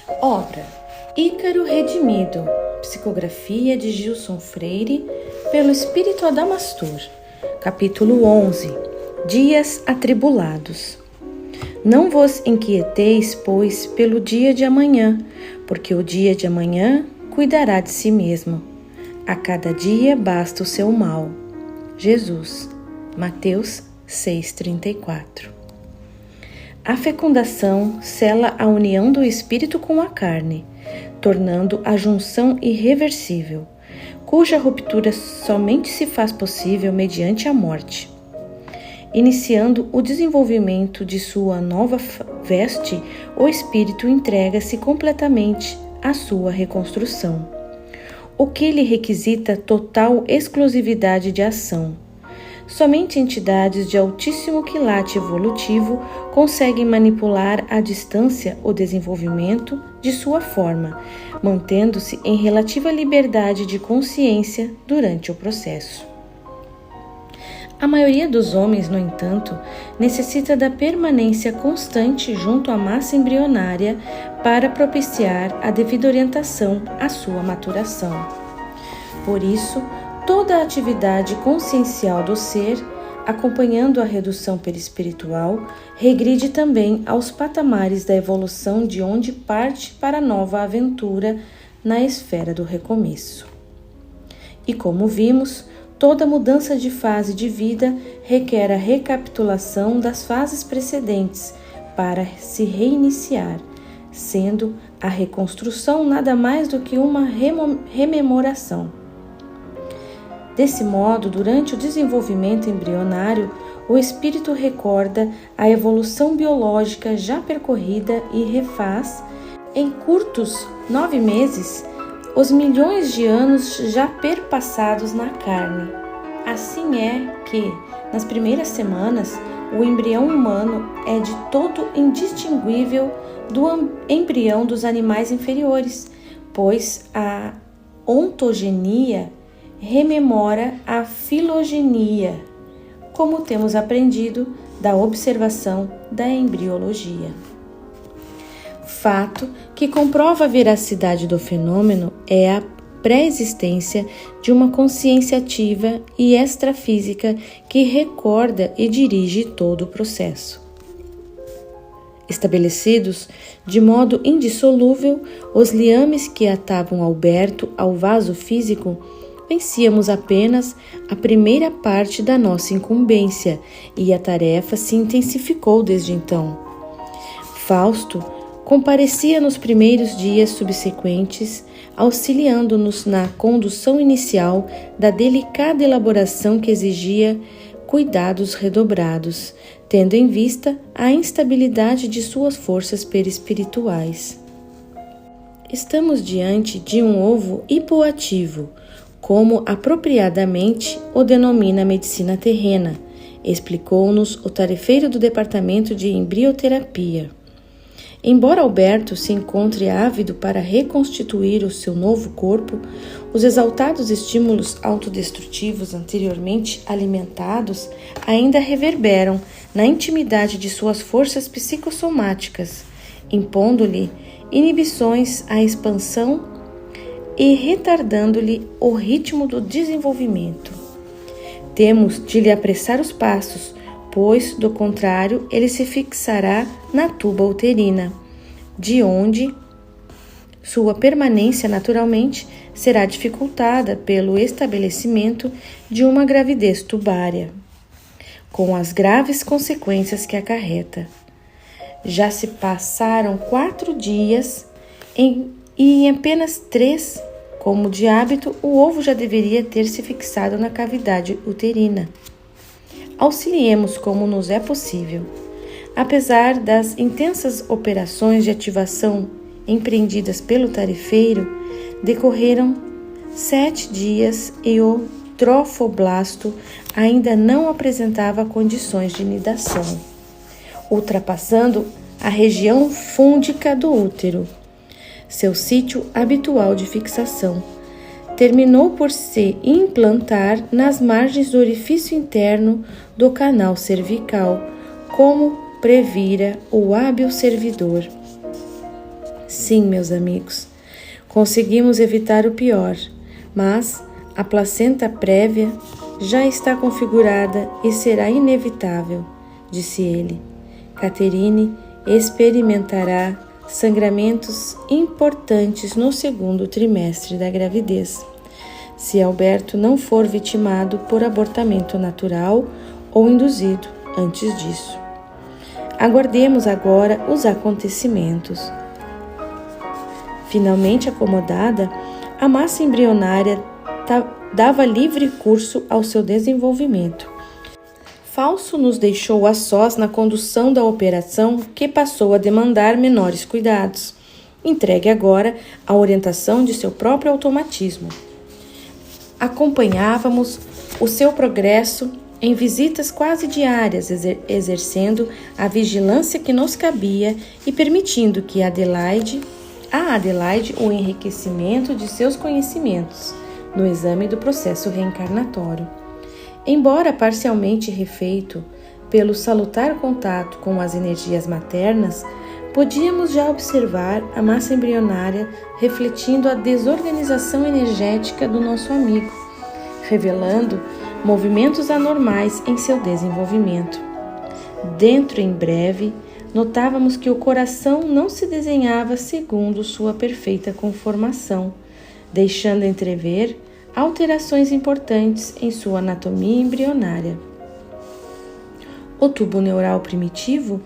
Obra Ícaro Redimido, psicografia de Gilson Freire, pelo Espírito Adamastor, capítulo 11, Dias Atribulados. Não vos inquieteis, pois, pelo dia de amanhã, porque o dia de amanhã cuidará de si mesmo. A cada dia basta o seu mal. Jesus, Mateus 6,34. A fecundação sela a união do espírito com a carne, tornando a junção irreversível, cuja ruptura somente se faz possível mediante a morte. Iniciando o desenvolvimento de sua nova veste, o espírito entrega-se completamente à sua reconstrução, o que lhe requisita total exclusividade de ação. Somente entidades de altíssimo quilate evolutivo conseguem manipular à distância o desenvolvimento de sua forma, mantendo-se em relativa liberdade de consciência durante o processo. A maioria dos homens, no entanto, necessita da permanência constante junto à massa embrionária para propiciar a devida orientação à sua maturação. Por isso, toda a atividade consciencial do ser, acompanhando a redução perispiritual, regride também aos patamares da evolução de onde parte para a nova aventura na esfera do recomeço. E como vimos, toda mudança de fase de vida requer a recapitulação das fases precedentes para se reiniciar, sendo a reconstrução nada mais do que uma rememoração. Desse modo, durante o desenvolvimento embrionário, o espírito recorda a evolução biológica já percorrida e refaz, em curtos 9 meses, os milhões de anos já perpassados na carne. Assim é que, nas primeiras semanas, o embrião humano é de todo indistinguível do embrião dos animais inferiores, pois a ontogenia rememora a filogenia, como temos aprendido da observação da embriologia. Fato que comprova a veracidade do fenômeno é a pré-existência de uma consciência ativa e extrafísica que recorda e dirige todo o processo. Estabelecidos de modo indissolúvel, os liames que atavam Alberto ao vaso físico, vencíamos apenas a primeira parte da nossa incumbência e a tarefa se intensificou desde então. Fausto comparecia nos primeiros dias subsequentes, auxiliando-nos na condução inicial da delicada elaboração que exigia cuidados redobrados, tendo em vista a instabilidade de suas forças perispirituais. Estamos diante de um ovo hipoativo, como apropriadamente o denomina a medicina terrena, explicou-nos o tarefeiro do Departamento de Embrioterapia. Embora Alberto se encontre ávido para reconstituir o seu novo corpo, os exaltados estímulos autodestrutivos anteriormente alimentados ainda reverberam na intimidade de suas forças psicossomáticas, impondo-lhe inibições à expansão e retardando-lhe o ritmo do desenvolvimento. Temos de lhe apressar os passos, pois, do contrário, ele se fixará na tuba uterina, de onde sua permanência naturalmente será dificultada pelo estabelecimento de uma gravidez tubária, com as graves consequências que acarreta. Já se passaram 4 dias e em apenas 3, como de hábito, o ovo já deveria ter se fixado na cavidade uterina. Auxiliemos como nos é possível. Apesar das intensas operações de ativação empreendidas pelo tarefeiro, decorreram 7 dias e o trofoblasto ainda não apresentava condições de nidação, ultrapassando a região fúndica do útero, seu sítio habitual de fixação. Terminou por se implantar nas margens do orifício interno do canal cervical, como previra o hábil servidor. Sim, meus amigos, conseguimos evitar o pior, mas a placenta prévia já está configurada e será inevitável, disse ele. Catherine experimentará sangramentos importantes no segundo trimestre da gravidez, se Alberto não for vitimado por abortamento natural ou induzido antes disso. Aguardemos agora os acontecimentos. Finalmente acomodada, a massa embrionária dava livre curso ao seu desenvolvimento. Falso nos deixou a sós na condução da operação, que passou a demandar menores cuidados, entregue agora à orientação de seu próprio automatismo. Acompanhávamos o seu progresso em visitas quase diárias, exercendo a vigilância que nos cabia e permitindo que a Adelaide o enriquecimento de seus conhecimentos no exame do processo reencarnatório. Embora parcialmente refeito pelo salutar contato com as energias maternas, podíamos já observar a massa embrionária refletindo a desorganização energética do nosso amigo, revelando movimentos anormais em seu desenvolvimento. Dentro em breve, notávamos que o coração não se desenhava segundo sua perfeita conformação, deixando entrever alterações importantes em sua anatomia embrionária. O tubo neural primitivo,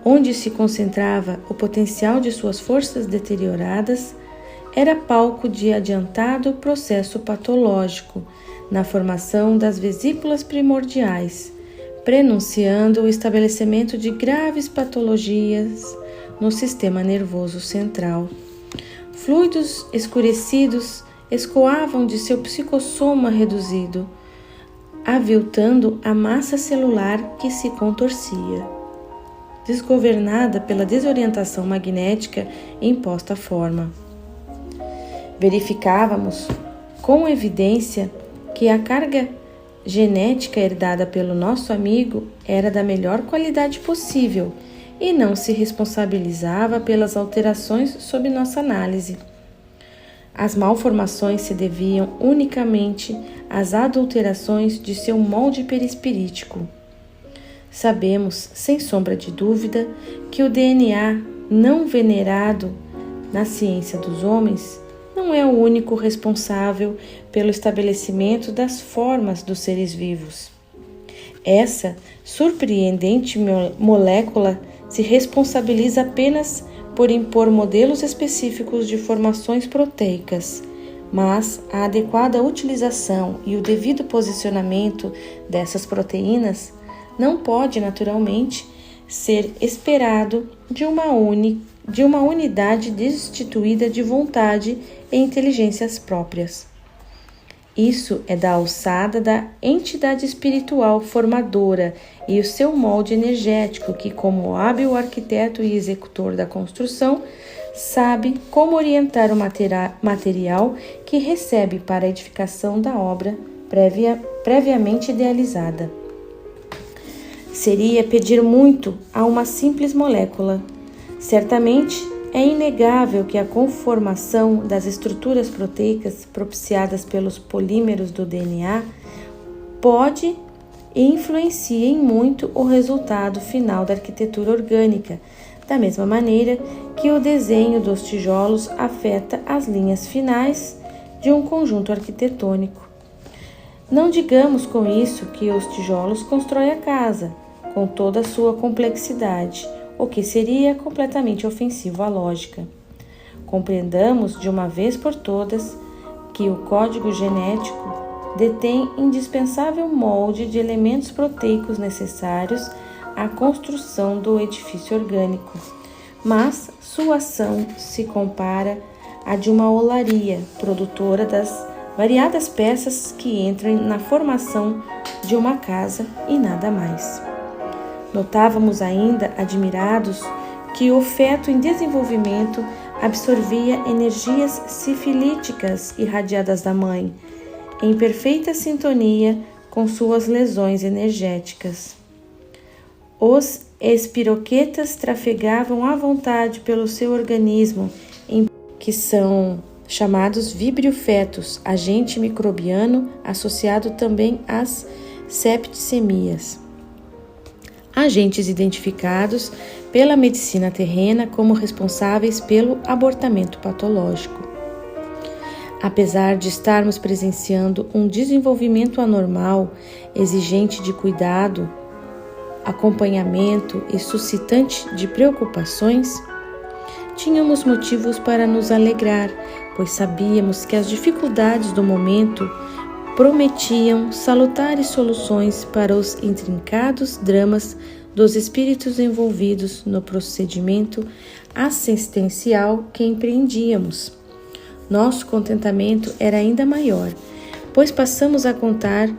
onde se concentrava o potencial de suas forças deterioradas, era palco de adiantado processo patológico na formação das vesículas primordiais, prenunciando o estabelecimento de graves patologias no sistema nervoso central. Fluidos escurecidos escoavam de seu psicossoma reduzido, aviltando a massa celular que se contorcia, desgovernada pela desorientação magnética imposta à forma. Verificávamos com evidência que a carga genética herdada pelo nosso amigo era da melhor qualidade possível e não se responsabilizava pelas alterações sob nossa análise. As malformações se deviam unicamente às adulterações de seu molde perispirítico. Sabemos, sem sombra de dúvida, que o DNA não venerado na ciência dos homens não é o único responsável pelo estabelecimento das formas dos seres vivos. Essa surpreendente molécula se responsabiliza apenas por impor modelos específicos de formações proteicas, mas a adequada utilização e o devido posicionamento dessas proteínas não pode naturalmente ser esperado de uma unidade destituída de vontade e inteligências próprias. Isso é da alçada da entidade espiritual formadora e o seu molde energético que, como hábil arquiteto e executor da construção, sabe como orientar o material que recebe para a edificação da obra previamente idealizada. Seria pedir muito a uma simples molécula. Certamente, é inegável que a conformação das estruturas proteicas propiciadas pelos polímeros do DNA pode e influencia em muito o resultado final da arquitetura orgânica, da mesma maneira que o desenho dos tijolos afeta as linhas finais de um conjunto arquitetônico. Não digamos com isso que os tijolos constroem a casa, com toda a sua complexidade, o que seria completamente ofensivo à lógica. Compreendamos de uma vez por todas que o código genético detém indispensável molde de elementos proteicos necessários à construção do edifício orgânico, mas sua ação se compara à de uma olaria, produtora das variadas peças que entram na formação de uma casa e nada mais. Notávamos ainda, admirados, que o feto em desenvolvimento absorvia energias sifilíticas irradiadas da mãe, em perfeita sintonia com suas lesões energéticas. Os espiroquetas trafegavam à vontade pelo seu organismo que são chamados vibriofetos, agente microbiano associado também às septicemias. Agentes identificados pela medicina terrena como responsáveis pelo abortamento patológico. Apesar de estarmos presenciando um desenvolvimento anormal, exigente de cuidado, acompanhamento e suscitante de preocupações, tínhamos motivos para nos alegrar, pois sabíamos que as dificuldades do momento prometiam salutares soluções para os intrincados dramas dos espíritos envolvidos no procedimento assistencial que empreendíamos. Nosso contentamento era ainda maior, pois passamos a contar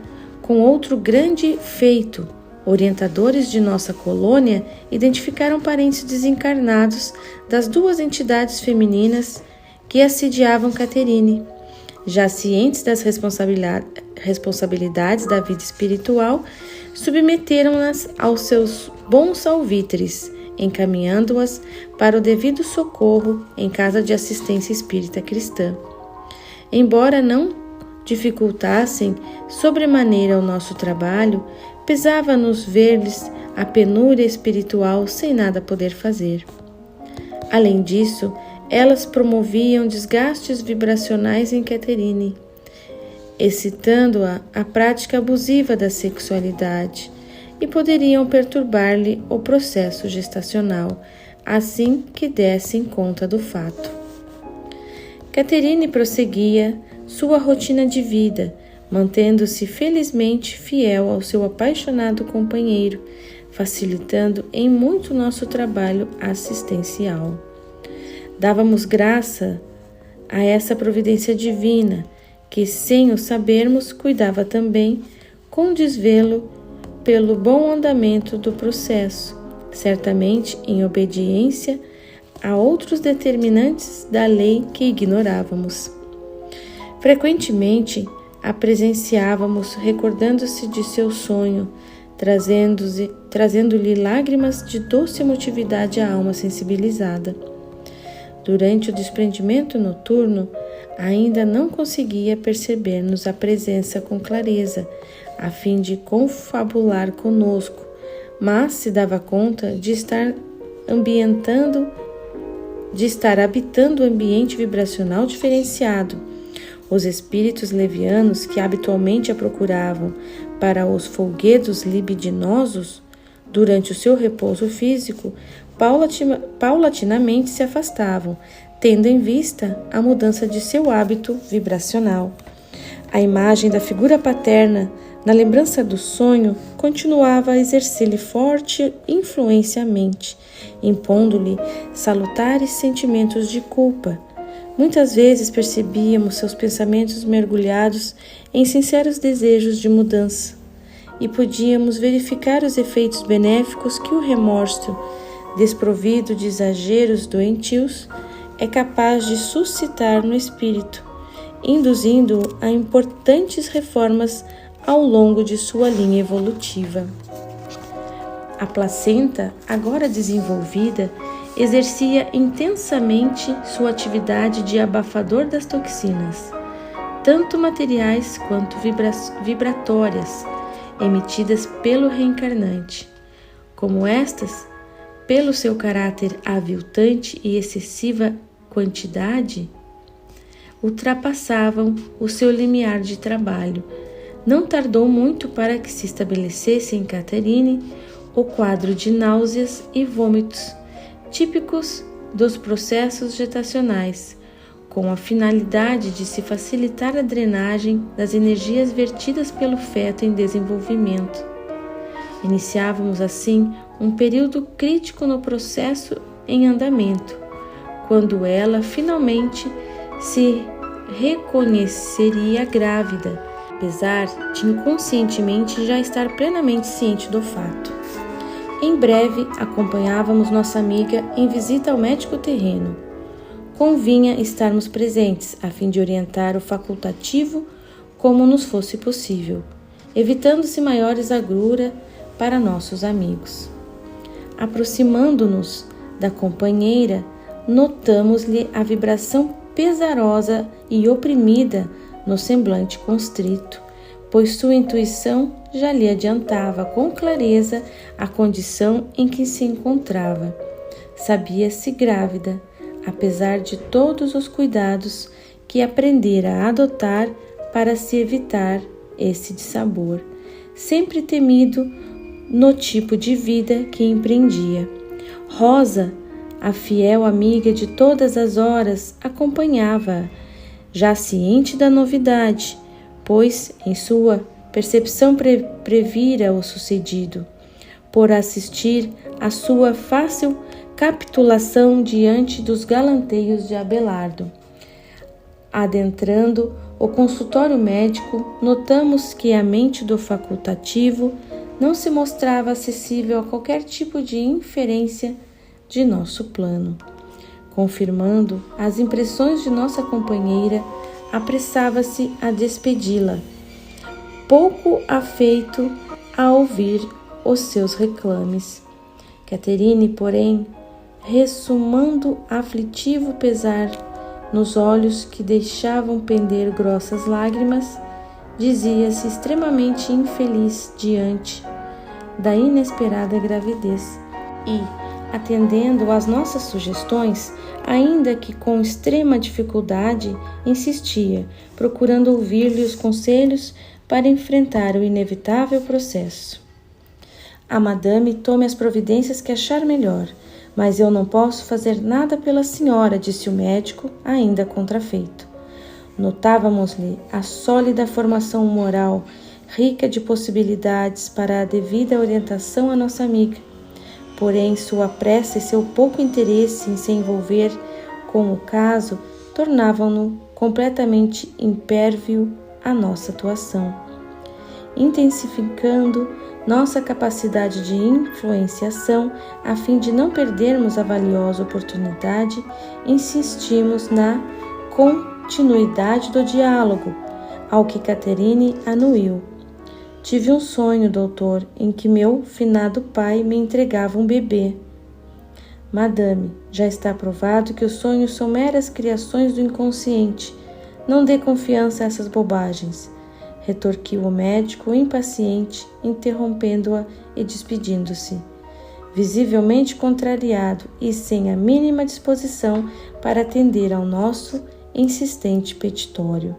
com outro grande feito. Orientadores de nossa colônia identificaram parentes desencarnados das duas entidades femininas que assediavam Caterine. Já cientes das responsabilidades da vida espiritual, submeteram-nas aos seus bons alvitres, encaminhando-as para o devido socorro em casa de assistência espírita cristã. Embora não dificultassem sobremaneira o nosso trabalho, pesava-nos ver-lhes a penúria espiritual sem nada poder fazer. Além disso, elas promoviam desgastes vibracionais em Caterine, excitando-a à prática abusiva da sexualidade, e poderiam perturbar-lhe o processo gestacional, assim que dessem conta do fato. Caterine prosseguia sua rotina de vida, mantendo-se felizmente fiel ao seu apaixonado companheiro, facilitando em muito nosso trabalho assistencial. Dávamos graça a essa providência divina, que, sem o sabermos, cuidava também, com desvelo, pelo bom andamento do processo, certamente em obediência a outros determinantes da lei que ignorávamos. Frequentemente a presenciávamos recordando-se de seu sonho, trazendo-lhe lágrimas de doce emotividade à alma sensibilizada. Durante o desprendimento noturno, ainda não conseguia perceber-nos a presença com clareza, a fim de confabular conosco, mas se dava conta de estar habitando um ambiente vibracional diferenciado. Os espíritos levianos que habitualmente a procuravam para os folguedos libidinosos durante o seu repouso físico, paulatinamente se afastavam, tendo em vista a mudança de seu hábito vibracional. A imagem da figura paterna, na lembrança do sonho, continuava a exercer-lhe forte influência à mente, impondo-lhe salutares sentimentos de culpa. Muitas vezes percebíamos seus pensamentos mergulhados em sinceros desejos de mudança, e podíamos verificar os efeitos benéficos que o remorso, desprovido de exageros doentios, é capaz de suscitar no espírito, induzindo-o a importantes reformas ao longo de sua linha evolutiva. A placenta, agora desenvolvida, exercia intensamente sua atividade de abafador das toxinas, tanto materiais quanto vibratórias, emitidas pelo reencarnante. Como estas, pelo seu caráter aviltante e excessiva quantidade, ultrapassavam o seu limiar de trabalho. Não tardou muito para que se estabelecesse em Caterine o quadro de náuseas e vômitos, típicos dos processos gestacionais, com a finalidade de se facilitar a drenagem das energias vertidas pelo feto em desenvolvimento. Iniciávamos assim um período crítico no processo em andamento, quando ela finalmente se reconheceria grávida, apesar de inconscientemente já estar plenamente ciente do fato. Em breve, acompanhávamos nossa amiga em visita ao médico terreno. Convinha estarmos presentes, a fim de orientar o facultativo como nos fosse possível, evitando-se maiores agrura para nossos amigos. Aproximando-nos da companheira, notamos-lhe a vibração pesarosa e oprimida no semblante constrito, pois sua intuição já lhe adiantava com clareza a condição em que se encontrava. Sabia-se grávida, apesar de todos os cuidados que aprendera a adotar para se evitar esse dissabor, sempre temido no tipo de vida que empreendia. Rosa, a fiel amiga de todas as horas, acompanhava-a, já ciente da novidade, pois em sua percepção previra o sucedido, por assistir à sua fácil capitulação diante dos galanteios de Abelardo. Adentrando o consultório médico, notamos que a mente do facultativo não se mostrava acessível a qualquer tipo de inferência de nosso plano. Confirmando as impressões de nossa companheira, apressava-se a despedi-la, pouco afeito a ouvir os seus reclames. Caterine, porém, ressumando aflitivo pesar nos olhos que deixavam pender grossas lágrimas, dizia-se extremamente infeliz diante da inesperada gravidez e, atendendo às nossas sugestões, ainda que com extrema dificuldade, insistia, procurando ouvir-lhe os conselhos para enfrentar o inevitável processo. A madame tome as providências que achar melhor, mas eu não posso fazer nada pela senhora, disse o médico, ainda contrafeito. Notávamos-lhe a sólida formação moral, rica de possibilidades para a devida orientação à nossa amiga. Porém, sua pressa e seu pouco interesse em se envolver com o caso tornavam-no completamente impérvio à nossa atuação. Intensificando nossa capacidade de influenciação, a fim de não perdermos a valiosa oportunidade, insistimos na continuidade do diálogo, ao que Caterine anuiu. Tive um sonho, doutor, em que meu finado pai me entregava um bebê. Madame, já está provado que os sonhos são meras criações do inconsciente. Não dê confiança a essas bobagens, retorquiu o médico impaciente, interrompendo-a e despedindo-se, visivelmente contrariado e sem a mínima disposição para atender ao nosso insistente petitório.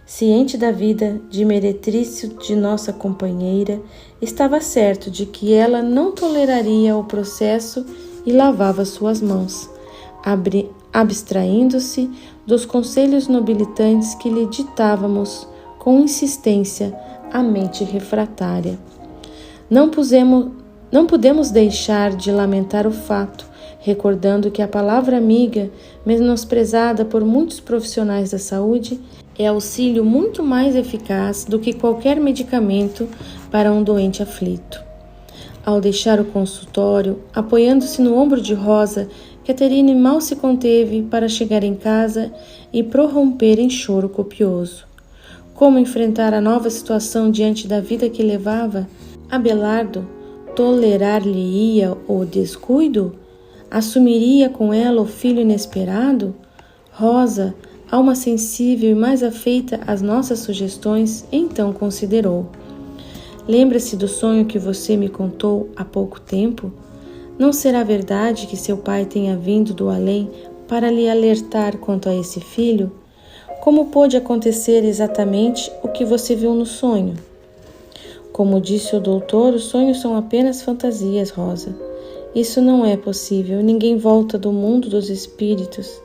Ciente da vida de meretriz de nossa companheira, estava certo de que ela não toleraria o processo e lavava suas mãos, abstraindo-se dos conselhos nobilitantes que lhe ditávamos com insistência a mente refratária. Não podemos deixar de lamentar o fato, recordando que a palavra amiga, menosprezada por muitos profissionais da saúde, é auxílio muito mais eficaz do que qualquer medicamento para um doente aflito. Ao deixar o consultório, apoiando-se no ombro de Rosa, Caterine mal se conteve para chegar em casa e prorromper em choro copioso. Como enfrentar a nova situação diante da vida que levava? Abelardo tolerar-lhe-ia o descuido? Assumiria com ela o filho inesperado? Rosa, alma sensível e mais afeita às nossas sugestões, então considerou. Lembra-se do sonho que você me contou há pouco tempo? Não será verdade que seu pai tenha vindo do além para lhe alertar quanto a esse filho? Como pôde acontecer exatamente o que você viu no sonho? Como disse o doutor, os sonhos são apenas fantasias, Rosa. Isso não é possível, ninguém volta do mundo dos espíritos.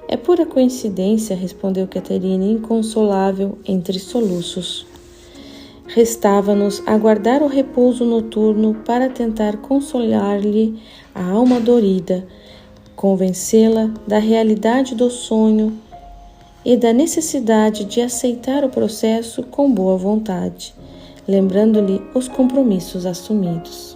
É pura coincidência, respondeu Caterine, inconsolável entre soluços. Restava-nos aguardar o repouso noturno para tentar consolar-lhe a alma dorida, convencê-la da realidade do sonho e da necessidade de aceitar o processo com boa vontade, lembrando-lhe os compromissos assumidos.